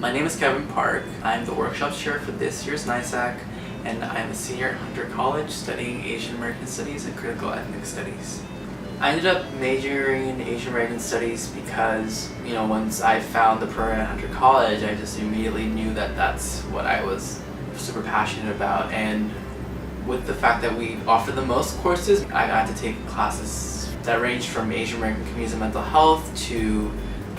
My name is Kevin Park. I'm the workshops chair for this year's NYCAASC, and I'm a senior at Hunter College studying Asian American Studies and Critical Ethnic Studies. I ended up majoring in Asian American Studies because, once I found the program at Hunter College, I just immediately knew that that's what I was super passionate about. And with the fact that we offer the most courses, I got to take classes that ranged from Asian American Communities and Mental Health to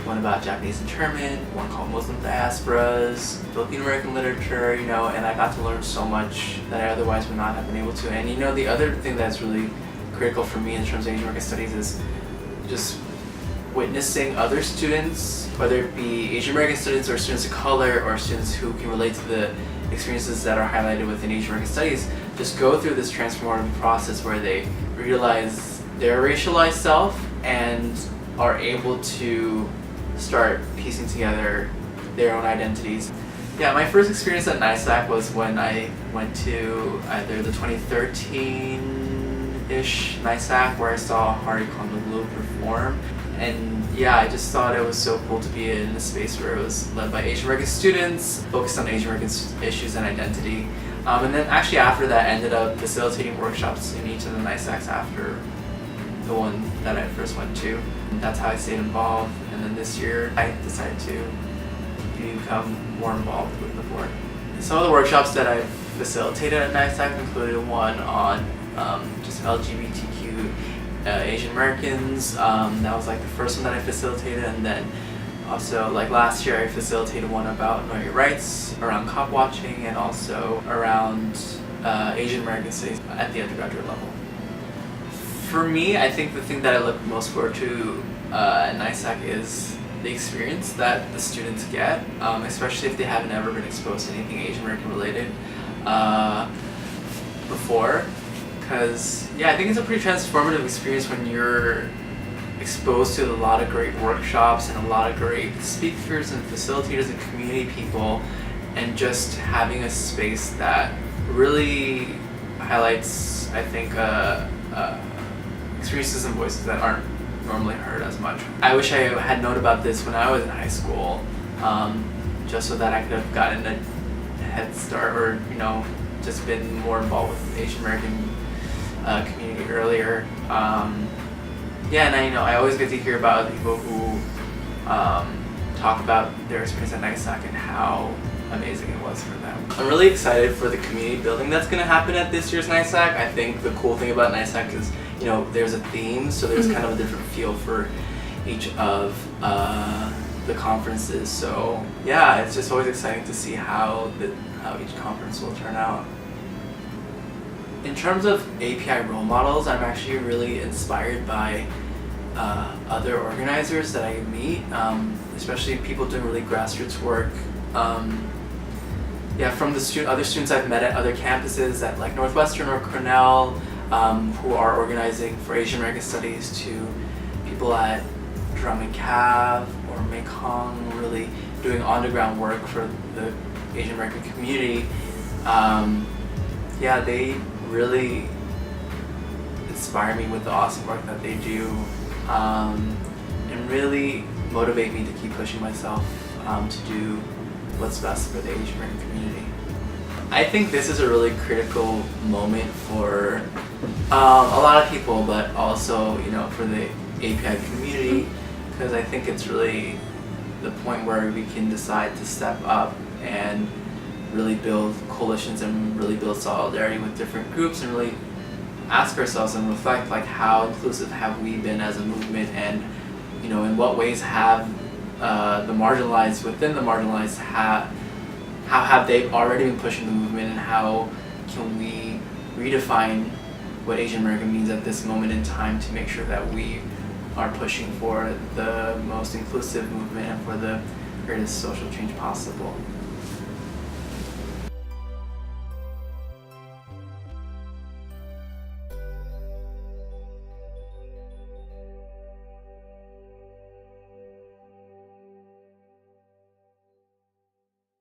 one about Japanese internment, one called Muslim diasporas, Filipino American literature, and I got to learn so much that I otherwise would not have been able to. And the other thing that's really critical for me in terms of Asian American Studies is just witnessing other students, whether it be Asian American students or students of color or students who can relate to the experiences that are highlighted within Asian American Studies, just go through this transformative process where they realize their racialized self and are able to start piecing together their own identities. Yeah, my first experience at NYCAASC was when I went to either the 2013-ish NYCAASC where I saw Hari Kondoglu perform. And yeah, I just thought it was so cool to be in a space where it was led by Asian American students, focused on Asian American issues and identity. And then actually after that, I ended up facilitating workshops in each of the NYCAASCs after the one that I first went to. And that's how I stayed involved. And then this year, I decided to become more involved with the board. Some of the workshops that I've facilitated at NYCAASC included one on just LGBTQ Asian Americans. That was like the first one that I facilitated, and then also like last year I facilitated one about know your rights, around cop watching, and also around Asian American studies at the undergraduate level. For me, I think the thing that I look most forward to at NYCAASC is the experience that the students get, especially if they haven't ever been exposed to anything Asian American related before. Because I think it's a pretty transformative experience when you're exposed to a lot of great workshops and a lot of great speakers and facilitators and community people, and just having a space that really highlights, I think, experiences and voices that aren't normally heard as much. I wish I had known about this when I was in high school, just so that I could have gotten a head start or, just been more involved with Asian American community earlier. And I always get to hear about other people who talk about their experience at NYCAASC and how amazing it was for them. I'm really excited for the community building that's going to happen at this year's NYCAASC. I think the cool thing about NYCAASC is, there's a theme, so there's kind of a different feel for each of the conferences. So yeah, it's just always exciting to see how each conference will turn out. In terms of API role models, I'm actually really inspired by other organizers that I meet, especially people doing really grassroots work. From the other students I've met at other campuses at like Northwestern or Cornell, who are organizing for Asian American Studies, to people at Drum and Cav or Mekong, really doing on-the-ground work for the Asian American community. They really inspire me with the awesome work that they do, and really motivate me to keep pushing myself to do what's best for the Asian American community. I think this is a really critical moment for a lot of people, but also for the API community, because I think it's really the point where we can decide to step up and really build coalitions and really build solidarity with different groups, and really ask ourselves and reflect, like, how inclusive have we been as a movement, and in what ways have the marginalized within the marginalized how have they already been pushing the movement, and how can we redefine what Asian American means at this moment in time to make sure that we are pushing for the most inclusive movement and for the greatest social change possible.